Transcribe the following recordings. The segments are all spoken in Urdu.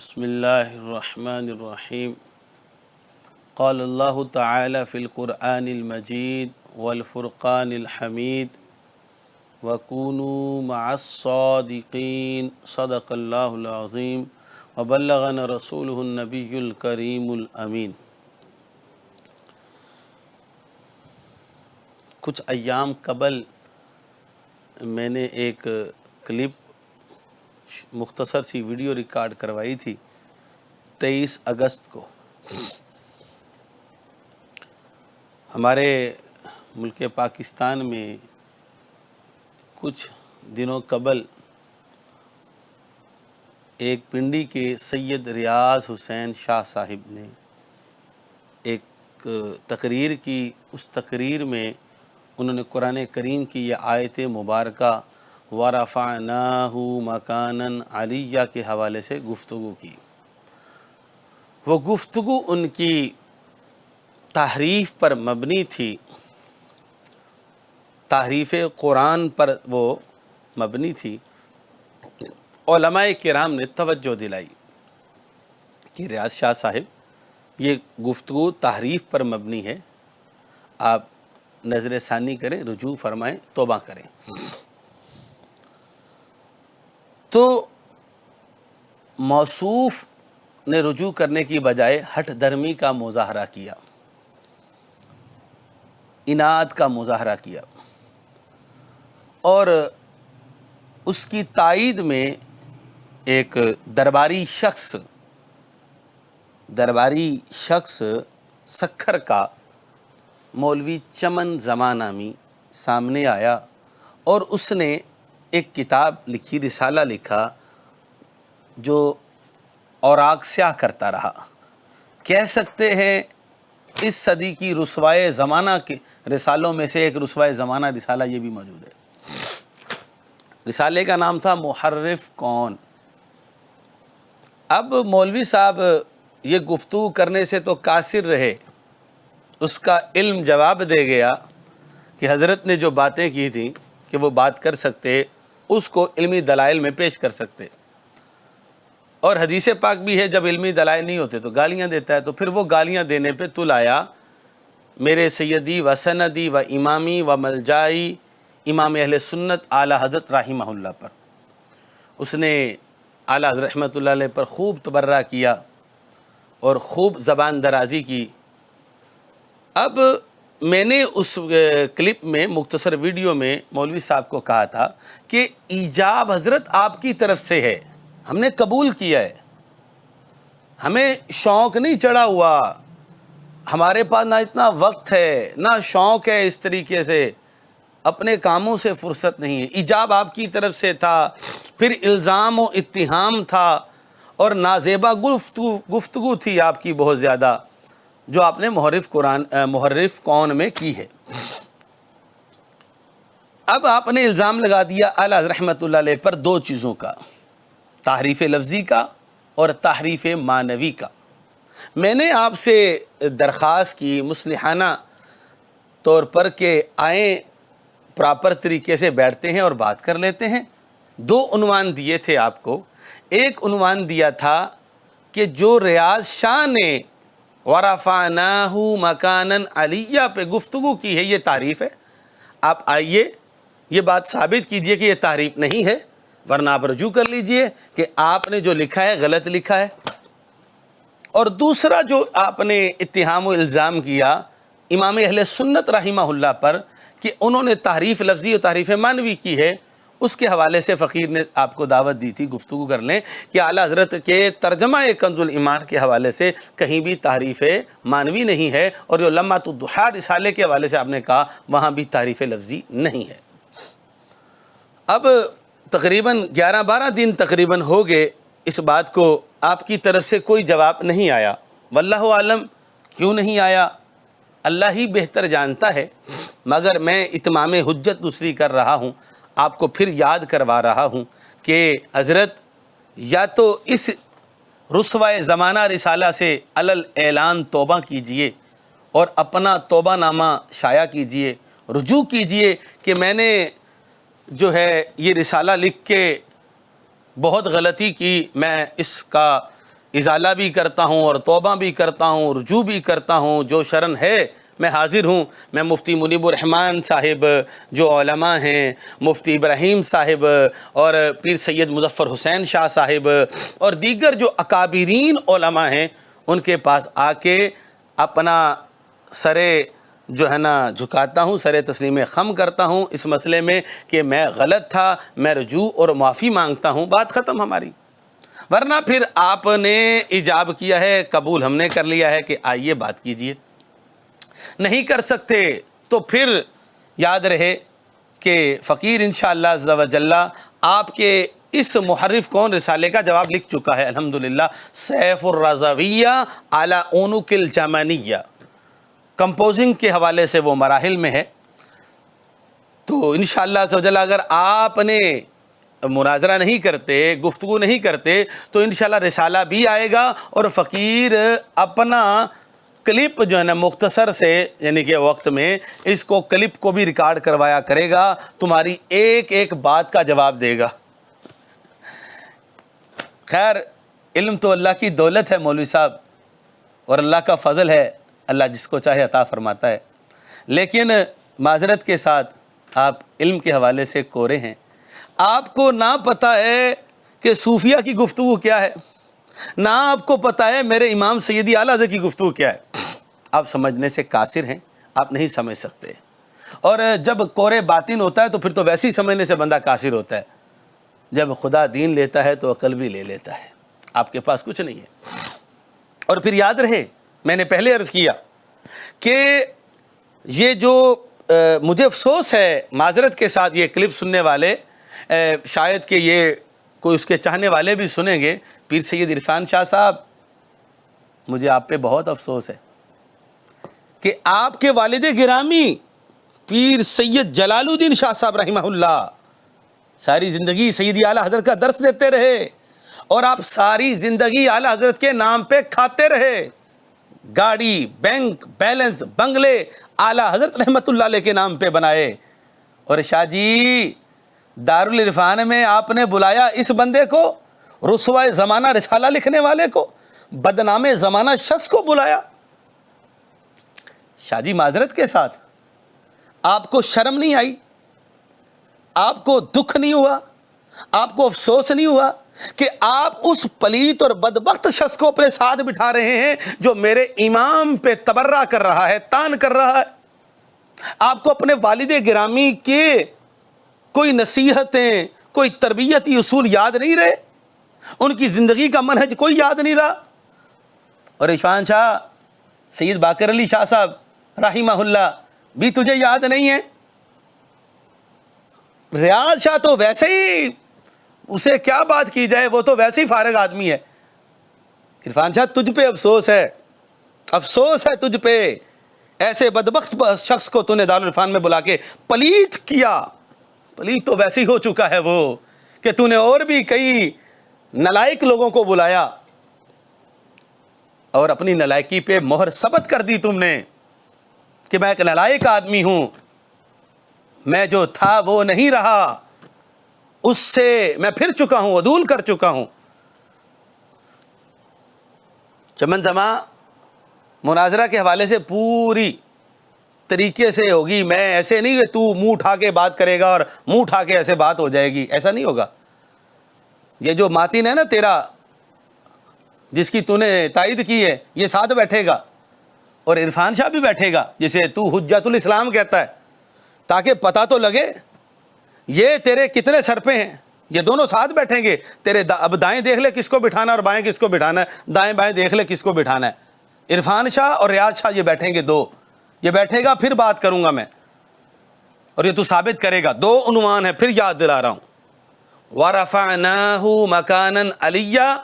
بسم اللہ الرحمن الرحیم قال اللہ تعالی فی القرآن المجید والفرقان الحمید وَكُونُوا مَعَ الصَّادِقِينَ صدق اللہ العظیم وبلغنا رسولہ النبی الکریم الامین۔ کچھ ایام قبل میں نے ایک کلپ مختصر سی ویڈیو ریکارڈ کروائی تھی 23 اگست کو۔ ہمارے ملک پاکستان میں کچھ دنوں قبل ایک پنڈی کے سید ریاض حسین شاہ صاحب نے ایک تقریر کی۔ اس تقریر میں انہوں نے قرآن کریم کی یہ آیت مبارکہ وَرَفَعْنَاهُ مَكَانًا عَلِيًّا کے حوالے سے گفتگو کی۔ وہ گفتگو ان کی تحریف پر مبنی تھی، تحریف قرآن پر وہ مبنی تھی۔ علماء کرام نے توجہ دلائی کہ ریاض شاہ صاحب یہ گفتگو تحریف پر مبنی ہے، آپ نظر ثانی کریں، رجوع فرمائیں، توبہ کریں۔ تو موصوف نے رجوع کرنے کی بجائے ہٹ درمی کا مظاہرہ کیا، اناد کا مظاہرہ کیا، اور اس کی تائید میں ایک درباری شخص سکھر کا مولوی چمن زمان نامی سامنے آیا، اور اس نے ایک کتاب لکھی، رسالہ لکھا، جو اوراق سیاہ کرتا رہا۔ کہہ سکتے ہیں اس صدی کی رسوائے زمانہ کے رسالوں میں سے ایک رسوائے زمانہ رسالہ یہ بھی موجود ہے۔ رسالے کا نام تھا محرف کون۔ اب مولوی صاحب یہ گفتگو کرنے سے تو قاصر رہے، اس کا علم جواب دے گیا کہ حضرت نے جو باتیں کی تھیں کہ وہ بات کر سکتے، اس کو علمی دلائل میں پیش کر سکتے، اور حدیث پاک بھی ہے جب علمی دلائل نہیں ہوتے تو گالیاں دیتا ہے، تو پھر وہ گالیاں دینے پہ تل آیا میرے سیدی و سندی و امامی و ملجائی امام اہل سنت اعلیٰ حضرت رحمہ اللہ پر۔ اس نے اعلیٰ حضرت رحمۃ اللہ علیہ پر خوب تبرہ کیا اور خوب زبان درازی کی۔ اب میں نے اس کلپ میں، مختصر ویڈیو میں، مولوی صاحب کو کہا تھا کہ ایجاب حضرت آپ کی طرف سے ہے، ہم نے قبول کیا ہے، ہمیں شوق نہیں چڑھا ہوا، ہمارے پاس نہ اتنا وقت ہے نہ شوق ہے، اس طریقے سے اپنے کاموں سے فرصت نہیں ہے۔ ایجاب آپ کی طرف سے تھا، پھر الزام و اتہام تھا، اور نازیبا گفتگو تھی آپ کی بہت زیادہ، جو آپ نے محرف کون میں کی ہے۔ اب آپ نے الزام لگا دیا اعلیٰ حضرت رحمۃ اللہ علیہ پر دو چیزوں کا، تحریف لفظی کا اور تحریف معنوی کا۔ میں نے آپ سے درخواست کی مصلحانہ طور پر کہ آئیں پراپر طریقے سے بیٹھتے ہیں اور بات کر لیتے ہیں۔ دو عنوان دیے تھے آپ کو۔ ایک عنوان دیا تھا کہ جو ریاض شاہ نے وَرَفَعْنَاهُ مَكَانًا عَلِيًّا پہ گفتگو کی ہے، یہ تعریف ہے۔ آپ آئیے یہ بات ثابت کیجئے کہ یہ تعریف نہیں ہے، ورنہ آپ رجوع کر لیجئے کہ آپ نے جو لکھا ہے غلط لکھا ہے۔ اور دوسرا جو آپ نے اتہام و الزام کیا امام اہل سنت رحمہ اللہ پر کہ انہوں نے تحریف لفظی اور تحریف معنوی کی ہے، اس کے حوالے سے فقیر نے آپ کو دعوت دی تھی گفتگو کر لیں کہ اعلیٰ حضرت کے ترجمہ کنز الایمان کے حوالے سے کہیں بھی تحریف معنوی نہیں ہے، اور جو لمحۃ الضحیٰ رسالے کے حوالے سے آپ نے کہا وہاں بھی تحریف لفظی نہیں ہے۔ اب تقریباً 11-12 دن تقریباً ہو گئے، اس بات کو آپ کی طرف سے کوئی جواب نہیں آیا۔ واللہ عالم کیوں نہیں آیا، اللہ ہی بہتر جانتا ہے، مگر میں اتمام حجت دوسری کر رہا ہوں، آپ کو پھر یاد کروا رہا ہوں کہ حضرت یا تو اس رسوائے زمانہ رسالہ سے علل اعلان توبہ کیجئے اور اپنا توبہ نامہ شائع کیجئے، رجوع کیجئے کہ میں نے جو ہے یہ رسالہ لکھ کے بہت غلطی کی، میں اس کا ازالہ بھی کرتا ہوں اور توبہ بھی کرتا ہوں، رجوع بھی کرتا ہوں، جو شرن ہے میں حاضر ہوں۔ میں مفتی منیب الرحمن صاحب جو علماء ہیں، مفتی ابراہیم صاحب اور پیر سید مظفر حسین شاہ صاحب اور دیگر جو اکابرین علماء ہیں، ان کے پاس آ کے اپنا سرے جو ہے نا جھکاتا ہوں، سرے تسلیم خم کرتا ہوں اس مسئلے میں کہ میں غلط تھا، میں رجوع اور معافی مانگتا ہوں، بات ختم ہماری۔ ورنہ پھر آپ نے ایجاب کیا ہے، قبول ہم نے کر لیا ہے کہ آئیے بات کیجئے، نہیں کر سکتے تو پھر یاد رہے کہ فقیر انشاءاللہ عز و جل آپ کے اس محرف کون رسالے کا جواب لکھ چکا ہے الحمدللہ، سیف الرضویہ علی عنق الجمنیہ، کمپوزنگ کے حوالے سے وہ مراحل میں ہے۔ تو انشاءاللہ عز و جل اگر آپ نے مناظرہ نہیں کرتے، گفتگو نہیں کرتے تو انشاءاللہ رسالہ بھی آئے گا اور فقیر اپنا کلپ جو ہے نا مختصر سے یعنی کہ وقت میں اس کو کلپ کو بھی ریکارڈ کروایا کرے گا، تمہاری ایک ایک بات کا جواب دے گا۔ خیر علم تو اللہ کی دولت ہے مولوی صاحب، اور اللہ کا فضل ہے، اللہ جس کو چاہے عطا فرماتا ہے، لیکن معذرت کے ساتھ آپ علم کے حوالے سے کورے ہیں، آپ کو نہ پتہ ہے کہ صوفیہ کی گفتگو کیا ہے، نہ آپ کو پتہ ہے میرے امام سیدی اعلیٰ حضرت کی گفتگو کیا ہے۔ آپ سمجھنے سے قاصر ہیں، آپ نہیں سمجھ سکتے، اور جب کورے باطن ہوتا ہے تو پھر تو ویسے ہی سمجھنے سے بندہ قاصر ہوتا ہے، جب خدا دین لیتا ہے تو عقل بھی لے لیتا ہے، آپ کے پاس کچھ نہیں ہے۔ اور پھر یاد رہے میں نے پہلے عرض کیا کہ یہ جو مجھے افسوس ہے معذرت کے ساتھ، یہ کلپ سننے والے شاید کہ یہ کوئی اس کے چاہنے والے بھی سنیں گے، پیر سید عرفان شاہ صاحب مجھے آپ پہ بہت افسوس ہے کہ آپ کے والد گرامی پیر سید جلال الدین شاہ صاحب رحمہ اللہ ساری زندگی سیدی اعلیٰ حضرت کا درس دیتے رہے، اور آپ ساری زندگی اعلیٰ حضرت کے نام پہ کھاتے رہے، گاڑی، بینک بیلنس، بنگلے اعلیٰ حضرت رحمت اللہ علیہ کے نام پہ بنائے، اور شاہ جی دارالعرفان میں آپ نے بلایا اس بندے کو، رسوائے زمانہ رسالہ لکھنے والے کو، بدنام زمانہ شخص کو بلایا۔ شاہ جی معذرت کے ساتھ آپ کو شرم نہیں آئی؟ آپ کو دکھ نہیں ہوا؟ آپ کو افسوس نہیں ہوا کہ آپ اس پلیت اور بدبخت شخص کو اپنے ساتھ بٹھا رہے ہیں جو میرے امام پہ تبرہ کر رہا ہے، تان کر رہا ہے؟ آپ کو اپنے والد گرامی کے کوئی نصیحتیں، کوئی تربیتی اصول یاد نہیں رہے؟ ان کی زندگی کا منہج کوئی یاد نہیں رہا؟ اور عرفان شاہ سید باقر علی شاہ صاحب رحمہ اللہ بھی تجھے یاد نہیں ہے؟ ریاض شاہ تو ویسے ہی، اسے کیا بات کی جائے، وہ تو ویسے ہی فارغ آدمی ہے۔ عرفان شاہ تجھ پہ افسوس ہے، افسوس ہے تجھ پہ، ایسے بدبخت شخص کو تو نے دارالعرفان میں بلا کے پلیت کیا۔ پلیت تو ویسے ہی ہو چکا ہے وہ کہ تو نے اور بھی کئی نالائق لوگوں کو بلایا اور اپنی نالائقی پہ مہر ثبت کر دی تم نے کہ میں ایک نالائق آدمی ہوں، میں جو تھا وہ نہیں رہا، اس سے میں پھر چکا ہوں، عدول کر چکا ہوں۔ چمن زماں مناظرہ کے حوالے سے پوری طریقے سے ہوگی، میں ایسے نہیں کہ تو منہ اٹھا کے بات کرے گا اور منہ اٹھا کے ایسے بات ہو جائے گی، ایسا نہیں ہوگا۔ یہ جو ماتن ہے نا تیرا، جس کی تو نے تائید کی ہے، یہ ساتھ بیٹھے گا، اور عرفان شاہ بھی بیٹھے گا جسے تو حجت الاسلام کہتا ہے، تاکہ پتہ تو لگے یہ تیرے کتنے سر پہ ہیں۔ یہ دونوں ساتھ بیٹھیں گے تیرے، اب دائیں دیکھ لے کس کو بٹھانا اور بائیں کس کو بٹھانا ہے، دائیں بائیں دیکھ لے کس کو بٹھانا ہے۔ عرفان شاہ اور ریاض شاہ یہ بیٹھیں گے دو، یہ بیٹھے گا پھر بات کروں گا میں، اور یہ تو ثابت کرے گا۔ دو عنوان ہے، پھر یاد دلا رہا ہوں، وَرَفَعْنَاهُ مَكَانًا عَلِيًّا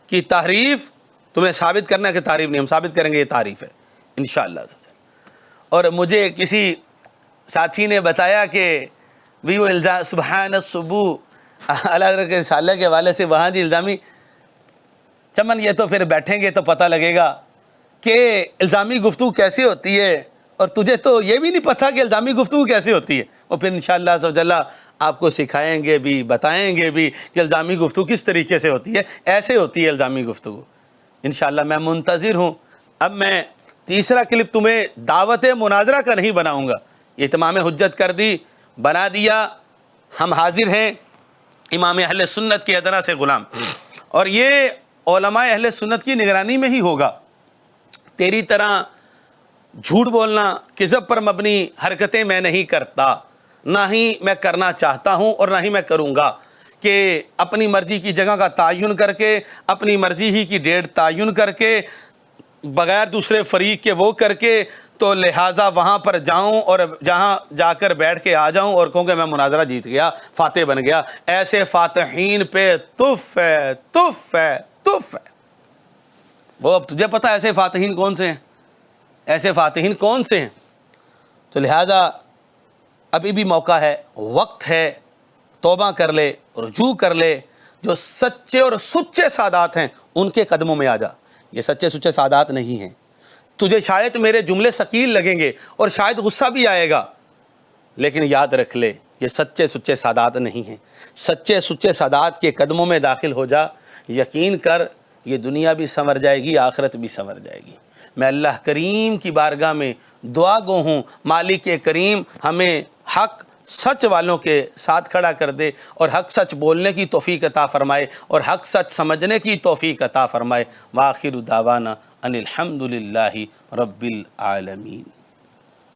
کی تعریف تمہیں ثابت کرنا ہے کہ تعریف نہیں، ہم ثابت کریں گے یہ تعریف ہے انشاءاللہ۔ اور مجھے کسی ساتھی نے بتایا کہ بھی وہ الزام سبحان الصبح اعلیٰ حضرت کے رسالہ کے حوالے سے وہاں جی الزامی، چمن یہ تو پھر بیٹھیں گے تو پتہ لگے گا کہ الزامی گفتگو کیسے ہوتی ہے، اور تجھے تو یہ بھی نہیں پتہ کہ الزامی گفتگو کیسے ہوتی ہے، اور پھر انشاءاللہ عز و جل آپ کو سکھائیں گے بھی، بتائیں گے بھی کہ الزامی گفتگو کس طریقے سے ہوتی ہے۔ ایسے ہوتی ہے الزامی گفتگو، انشاءاللہ میں منتظر ہوں۔ اب میں تیسرا کلپ تمہیں دعوت مناظرہ کا نہیں بناؤں گا، یہ تمام حجت کر دی، بنا دیا، ہم حاضر ہیں امام اہل سنت کے ادنا سے غلام، اور یہ علماء اہل سنت کی نگرانی میں ہی ہوگا۔ تیری طرح جھوٹ بولنا، کذب پر مبنی حرکتیں میں نہیں کرتا، نہ ہی میں کرنا چاہتا ہوں اور نہ ہی میں کروں گا، کہ اپنی مرضی کی جگہ کا تعین کر کے، اپنی مرضی ہی کی ڈیٹ تعین کر کے، بغیر دوسرے فریق کے وہ کر کے، تو لہٰذا وہاں پر جاؤں اور جہاں جا کر بیٹھ کے آ جاؤں اور کہوں کہ میں مناظرہ جیت گیا، فاتح بن گیا۔ ایسے فاتحین پہ تف ہے، تف ہے، تف ہے۔ وہ اب تجھے پتہ ایسے فاتحین کون سے ہیں، ایسے فاتحین کون سے ہیں؟ تو لہٰذا ابھی بھی موقع ہے، وقت ہے، توبہ کر لے، رجوع کر لے۔ جو سچے اور سچے سادات ہیں ان کے قدموں میں آ جا۔ یہ سچے سچے سادات نہیں ہیں۔ تجھے شاید میرے جملے ثقیل لگیں گے اور شاید غصہ بھی آئے گا، لیکن یاد رکھ لے یہ سچے سچے سادات نہیں ہیں۔ سچے سچے سادات کے قدموں میں داخل ہو جا، یقین کر یہ دنیا بھی سنور جائے گی، آخرت بھی سنور جائے گی۔ میں اللہ کریم کی بارگاہ میں دعا گو ہوں، مالک کریم ہمیں حق سچ والوں کے ساتھ کھڑا کر دے اور حق سچ بولنے کی توفیق عطا فرمائے اور حق سچ سمجھنے کی توفیق عطا فرمائے۔ وآخر دعوانا ان الحمد للہ رب العالمین۔